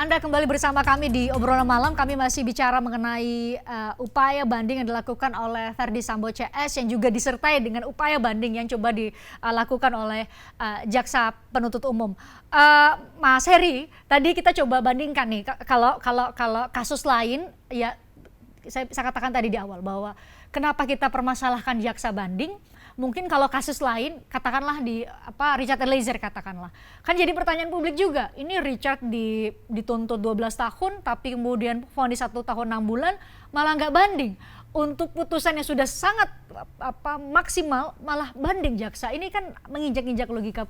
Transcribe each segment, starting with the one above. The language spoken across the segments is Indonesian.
Anda kembali bersama kami di obrolan malam. Kami masih bicara mengenai upaya banding yang dilakukan oleh Verdi Sambo CS yang juga disertai dengan upaya banding yang coba dilakukan oleh jaksa penuntut umum. Mas Heri, tadi kita coba bandingkan nih kalau kasus lain ya saya katakan tadi di awal bahwa kenapa kita permasalahkan jaksa banding. Mungkin kalau kasus lain, katakanlah di Richard Eliezer katakanlah. Kan jadi pertanyaan publik juga, ini Richard dituntut 12 tahun, tapi kemudian vonis 1 tahun 6 bulan, malah nggak banding. Untuk putusan yang sudah sangat maksimal, malah banding jaksa. Ini kan menginjak-injak logika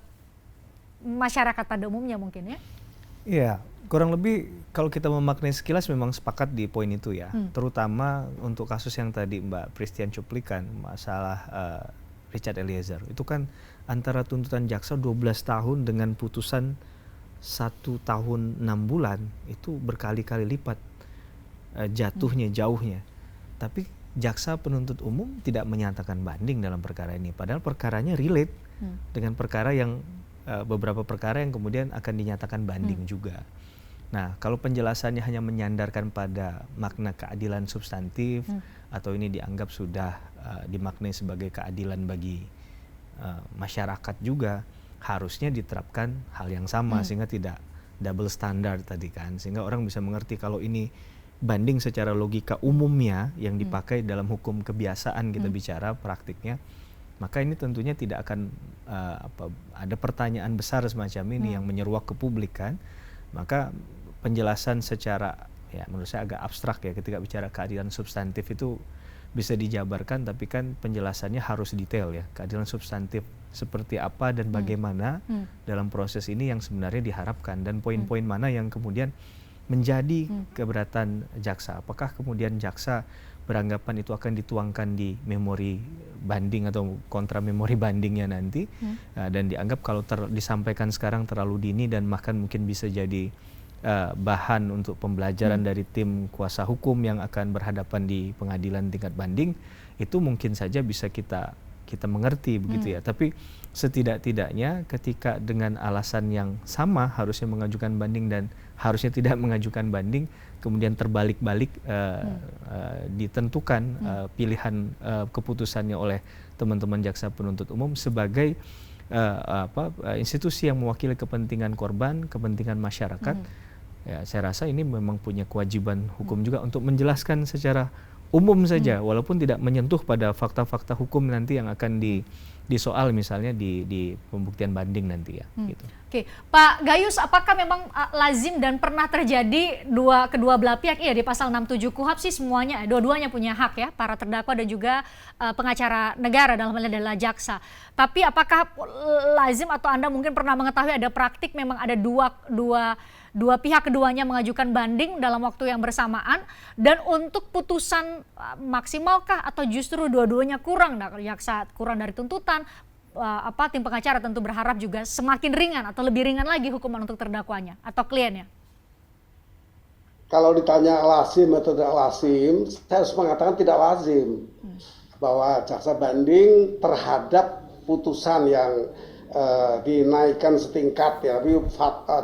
masyarakat pada umumnya mungkin ya? Iya, kurang lebih kalau kita memaknai sekilas memang sepakat di poin itu ya. Terutama untuk kasus yang tadi Mbak Pristian cuplikan, masalah Richard Eliezer. Itu kan antara tuntutan jaksa 12 tahun dengan putusan 1 tahun 6 bulan itu berkali-kali lipat jatuhnya, jauhnya. Tapi jaksa penuntut umum tidak menyatakan banding dalam perkara ini. Padahal perkaranya relate dengan perkara yang beberapa perkara yang kemudian akan dinyatakan banding juga. Nah, kalau penjelasannya hanya menyandarkan pada makna keadilan substantif atau ini dianggap sudah dimaknai sebagai keadilan bagi masyarakat juga, harusnya diterapkan hal yang sama sehingga tidak double standard tadi kan, sehingga orang bisa mengerti kalau ini banding secara logika umumnya yang dipakai dalam hukum kebiasaan kita bicara praktiknya, maka ini tentunya tidak akan ada pertanyaan besar semacam ini yang menyeruak ke publik kan. Maka penjelasan secara ya menurut saya agak abstrak ya ketika bicara keadilan substantif itu bisa dijabarkan, tapi kan penjelasannya harus detail ya. Keadilan substantif seperti apa dan bagaimana dalam proses ini yang sebenarnya diharapkan, dan poin-poin mana yang kemudian menjadi keberatan jaksa. Apakah kemudian jaksa beranggapan itu akan dituangkan di memori banding atau kontra memori bandingnya nanti, dan dianggap kalau disampaikan sekarang terlalu dini dan bahkan mungkin bisa jadi bahan untuk pembelajaran dari tim kuasa hukum yang akan berhadapan di pengadilan tingkat banding, itu mungkin saja bisa kita mengerti begitu ya. Tapi setidak-tidaknya ketika dengan alasan yang sama harusnya mengajukan banding dan harusnya tidak mengajukan banding, kemudian terbalik-balik ditentukan pilihan keputusannya oleh teman-teman jaksa penuntut umum sebagai institusi yang mewakili kepentingan korban, kepentingan masyarakat. Ya, saya rasa ini memang punya kewajiban hukum juga untuk menjelaskan secara umum saja, walaupun tidak menyentuh pada fakta-fakta hukum nanti yang akan disoal misalnya di pembuktian banding nanti ya. Gitu. Oke, Pak Gayus, apakah memang lazim dan pernah terjadi kedua belah pihak di pasal 67 KUHP sih semuanya, dua-duanya punya hak ya, para terdakwa dan juga pengacara negara dalam hal ini adalah jaksa. Tapi apakah lazim atau Anda mungkin pernah mengetahui ada praktik memang ada dua pihak keduanya mengajukan banding dalam waktu yang bersamaan, dan untuk putusan maksimalkah atau justru dua-duanya kurang, jaksa kurang dari tuntutan, tim pengacara tentu berharap juga semakin ringan atau lebih ringan lagi hukuman untuk terdakwanya atau kliennya? Kalau ditanya lazim atau tidak lazim, saya harus mengatakan tidak lazim bahwa jaksa banding terhadap putusan yang dinaikkan setingkat ya,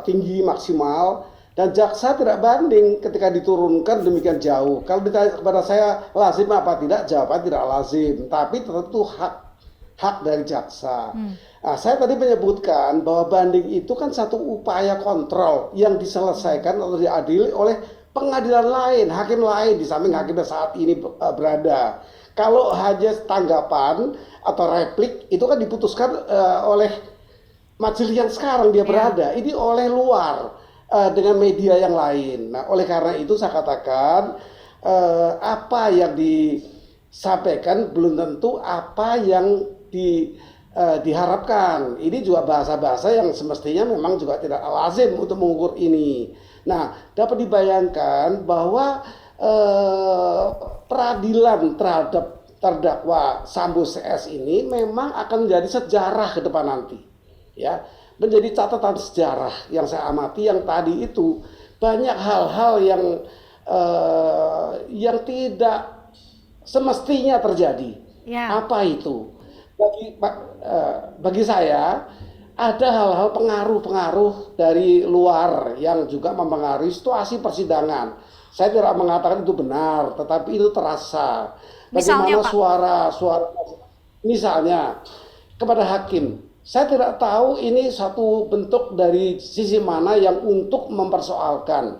tinggi maksimal, dan jaksa tidak banding ketika diturunkan demikian jauh. Kalau ditanya kepada saya lazim apa tidak, jawaban tidak lazim, tapi tentu hak dari jaksa. Nah, saya tadi menyebutkan bahwa banding itu kan satu upaya kontrol yang diselesaikan atau diadili oleh pengadilan lain, hakim lain di samping hakim yang saat ini berada. Kalau hanya tanggapan atau replik itu kan diputuskan oleh majelis yang sekarang dia berada. Ini oleh luar dengan media yang lain. Nah, oleh karena itu saya katakan apa yang disampaikan belum tentu apa yang diharapkan. Ini juga bahasa-bahasa yang semestinya memang juga tidak lazim untuk mengukur ini. Nah, dapat dibayangkan bahwa peradilan terhadap terdakwa Sambo CS ini memang akan menjadi sejarah ke depan nanti, ya, menjadi catatan sejarah yang saya amati yang tadi itu banyak hal-hal yang tidak semestinya terjadi. Apa itu? Bagi saya ada hal-hal pengaruh-pengaruh dari luar yang juga mempengaruhi situasi persidangan. Saya tidak mengatakan itu benar, tetapi itu terasa. Misalnya, Bagaimana Pak? suara-suara, misalnya kepada hakim, saya tidak tahu ini satu bentuk dari sisi mana yang untuk mempersoalkan.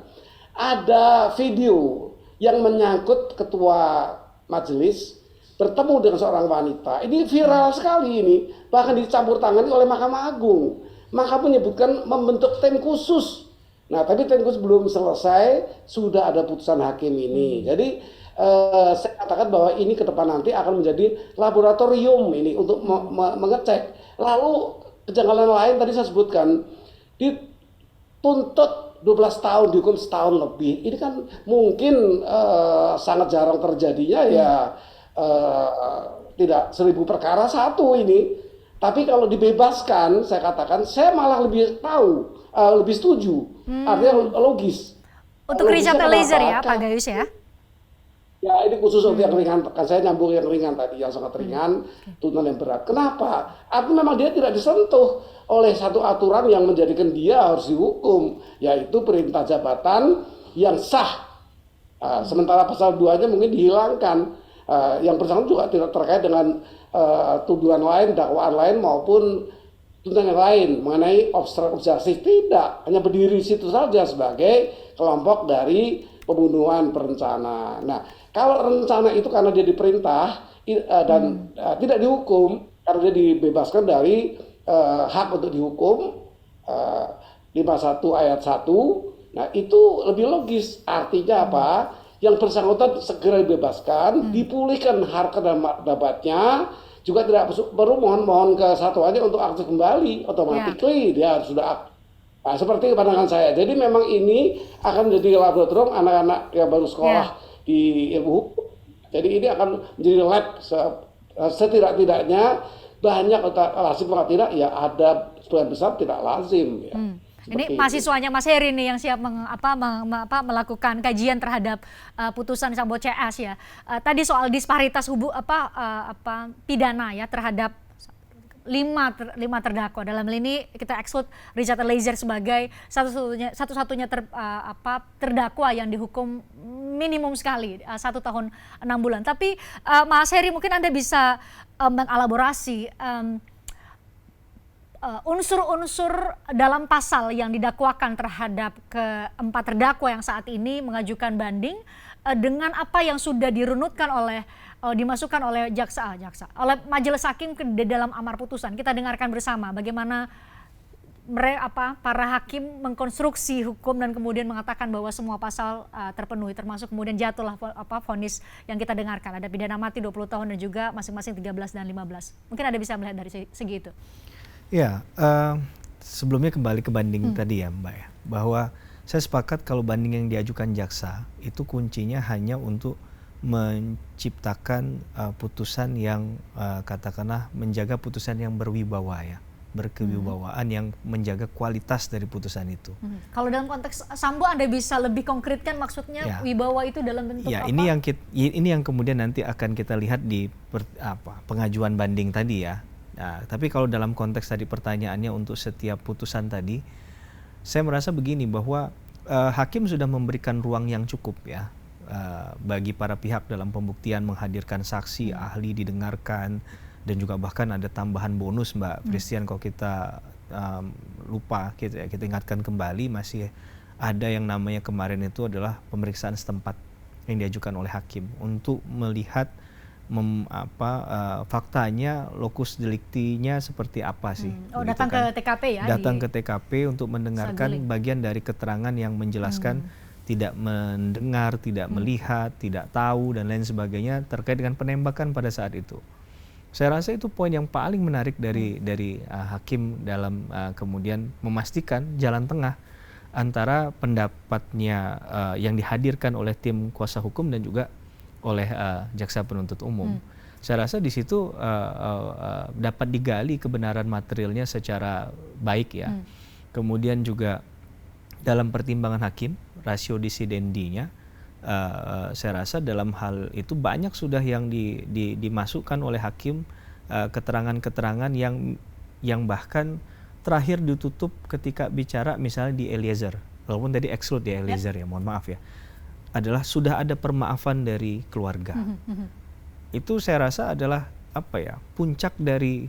Ada video yang menyangkut ketua majelis bertemu dengan seorang wanita. Ini viral sekali ini, bahkan dicampur tangani oleh Mahkamah Agung. Maka menyebutkan membentuk tim khusus. Nah, tapi tim khusus belum selesai, sudah ada putusan hakim ini. Jadi saya katakan bahwa ini ke depan nanti akan menjadi laboratorium ini untuk mengecek. Lalu kejanggalan lain tadi saya sebutkan, dituntut 12 tahun, dihukum setahun lebih. Ini kan mungkin sangat jarang terjadinya ya. Tidak 1000 perkara satu ini, tapi kalau dibebaskan, saya katakan saya malah lebih tahu, lebih setuju, artinya logis. Untuk Richard Logisnya Eliezer kenapa? ya, Pak Gayus ya? Ya ini khusus untuk yang ringan, kan saya nyambung yang ringan tadi, yang sangat ringan, tuntutan yang berat. Kenapa? Artinya memang dia tidak disentuh oleh satu aturan yang menjadikan dia harus dihukum, yaitu perintah jabatan yang sah. Sementara pasal 2-nya mungkin dihilangkan. Yang bersangkutan juga tidak terkait dengan tuduhan lain, dakwaan lain maupun tuntutan yang lain mengenai obstruction of justice. Tidak, hanya berdiri situ saja sebagai kelompok dari pembunuhan berencana. Nah, kalau rencana itu karena dia diperintah dan tidak dihukum, karena dia dibebaskan dari hak untuk dihukum, 51 ayat 1, nah itu lebih logis. Artinya apa? Yang bersangkutan segera dibebaskan, dipulihkan harkat dan martabatnya, juga tidak perlu mohon ke satuannya untuk aktif kembali, automatically dia sudah aktif. Nah, seperti pandangan saya. Jadi memang ini akan menjadi laboratorium anak-anak yang baru sekolah di ilmu hukum. Jadi ini akan menjadi lab setidak-tidaknya banyak lazim atau tidak, ya ada sebagian besar tidak lazim. Ya. Ini mahasiswanya Mas Heri nih yang siap melakukan kajian terhadap putusan Sambo CS ya. Tadi soal disparitas pidana ya terhadap lima terdakwa. Dalam hal ini kita exclude Richard Eliezer sebagai satu-satunya terdakwa yang dihukum minimum sekali 1 tahun 6 bulan. Tapi Mas Heri mungkin Anda bisa mengelaborasi unsur-unsur dalam pasal yang didakwakan terhadap keempat terdakwa yang saat ini mengajukan banding dengan apa yang sudah dirunutkan dimasukkan oleh oleh majelis hakim di dalam amar putusan. Kita dengarkan bersama bagaimana para hakim mengkonstruksi hukum dan kemudian mengatakan bahwa semua pasal terpenuhi, termasuk kemudian jatuhlah vonis yang kita dengarkan. Ada pidana mati 20 tahun dan juga masing-masing 13 dan 15. Mungkin Anda bisa melihat dari segi itu. Ya, sebelumnya kembali ke banding tadi ya Mbak ya, bahwa saya sepakat kalau banding yang diajukan jaksa itu kuncinya hanya untuk menciptakan putusan yang katakanlah menjaga putusan yang berwibawa ya, berkewibawaan yang menjaga kualitas dari putusan itu. Kalau dalam konteks Sambo Anda bisa lebih konkretkan maksudnya wibawa itu dalam bentuk apa? Ini yang kemudian nanti akan kita lihat di pengajuan banding tadi ya. Nah, tapi kalau dalam konteks tadi pertanyaannya untuk setiap putusan tadi, saya merasa begini bahwa hakim sudah memberikan ruang yang cukup ya bagi para pihak dalam pembuktian, menghadirkan saksi, ahli didengarkan, dan juga bahkan ada tambahan bonus Mbak Christian kalau kita lupa, kita ingatkan kembali masih ada yang namanya kemarin itu adalah pemeriksaan setempat yang diajukan oleh hakim untuk melihat faktanya, lokus deliktinya seperti apa sih. Datang ke TKP ya? Datang ke TKP untuk mendengarkan bagian dari keterangan yang menjelaskan tidak mendengar, tidak melihat, tidak tahu, dan lain sebagainya terkait dengan penembakan pada saat itu. Saya rasa itu poin yang paling menarik dari hakim dalam kemudian memastikan jalan tengah antara pendapatnya yang dihadirkan oleh tim kuasa hukum dan juga oleh jaksa penuntut umum. Saya rasa di situ dapat digali kebenaran materialnya secara baik ya. Kemudian juga dalam pertimbangan hakim, rasio disidendinya, saya rasa dalam hal itu banyak sudah yang dimasukkan oleh hakim keterangan-keterangan yang bahkan terakhir ditutup ketika bicara misalnya di Eliezer, walaupun tadi exclude ya Eliezer ya, mohon maaf ya, adalah sudah ada permaafan dari keluarga. Itu saya rasa adalah apa ya, puncak dari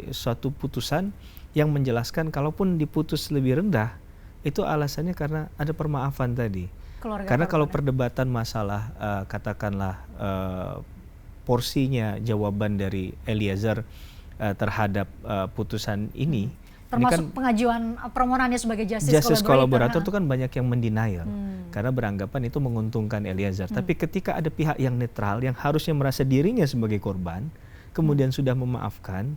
suatu putusan yang menjelaskan kalaupun diputus lebih rendah itu alasannya karena ada permaafan tadi. Karena kalau perdebatan masalah katakanlah porsinya jawaban dari Eliezer terhadap putusan ini termasuk kan, pengajuan permohonannya sebagai justice collaborator itu kan banyak yang mendenial karena beranggapan itu menguntungkan Eliezer. Tapi ketika ada pihak yang netral yang harusnya merasa dirinya sebagai korban kemudian sudah memaafkan,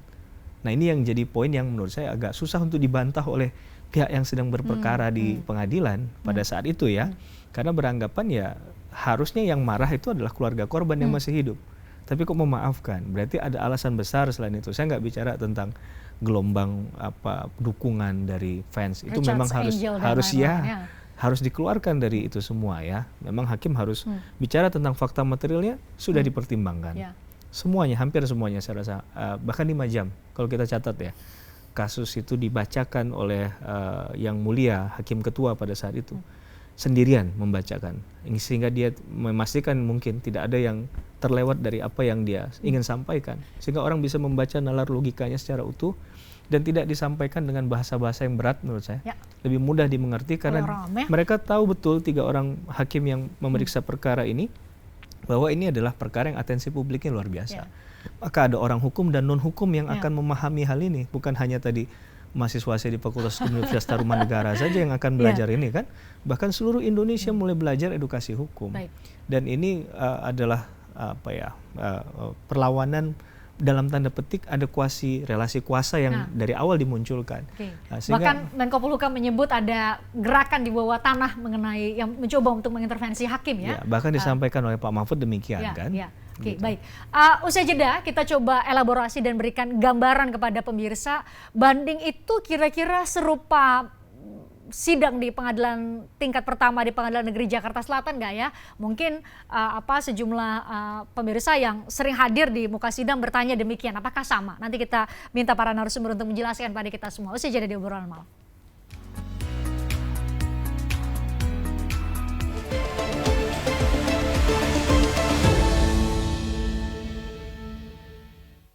nah ini yang jadi poin yang menurut saya agak susah untuk dibantah oleh pihak yang sedang berperkara di pengadilan pada saat itu ya, karena beranggapan ya harusnya yang marah itu adalah keluarga korban yang masih hidup, tapi kok memaafkan, berarti ada alasan besar selain itu. Saya nggak bicara tentang gelombang apa dukungan dari fans, itu memang harus dikeluarkan dari itu semua ya. Memang hakim harus bicara tentang fakta materialnya sudah dipertimbangkan. Semuanya, hampir semuanya saya rasa, bahkan 5 jam kalau kita catat ya, kasus itu dibacakan oleh yang mulia hakim ketua pada saat itu sendirian membacakan, sehingga dia memastikan mungkin tidak ada yang terlewat dari apa yang dia ingin sampaikan, sehingga orang bisa membaca nalar logikanya secara utuh dan tidak disampaikan dengan bahasa-bahasa yang berat. Menurut saya lebih mudah dimengerti karena mereka tahu betul 3 orang hakim yang memeriksa perkara ini bahwa ini adalah perkara yang atensi publiknya luar biasa. Maka ada orang hukum dan non hukum yang akan memahami hal ini, bukan hanya tadi mahasiswa saya di Fakultas Hukum Universitas Tarumanegara saja yang akan belajar ini kan, bahkan seluruh Indonesia mulai belajar edukasi hukum. Dan ini adalah apa ya, perlawanan dalam tanda petik adekuasi relasi kuasa yang dari awal dimunculkan. Bahkan Menko Polhukam menyebut ada gerakan di bawah tanah mengenai yang mencoba untuk mengintervensi hakim ya. Bahkan disampaikan oleh Pak Mahfud demikian kan. Oke, baik. Usai jeda kita coba elaborasi dan berikan gambaran kepada pemirsa. Banding itu kira-kira serupa sidang di pengadilan tingkat pertama di Pengadilan Negeri Jakarta Selatan nggak ya? Mungkin sejumlah pemirsa yang sering hadir di muka sidang bertanya demikian. Apakah sama? Nanti kita minta para narasumber untuk menjelaskan pada kita semua. Usai jeda di obrolan malam.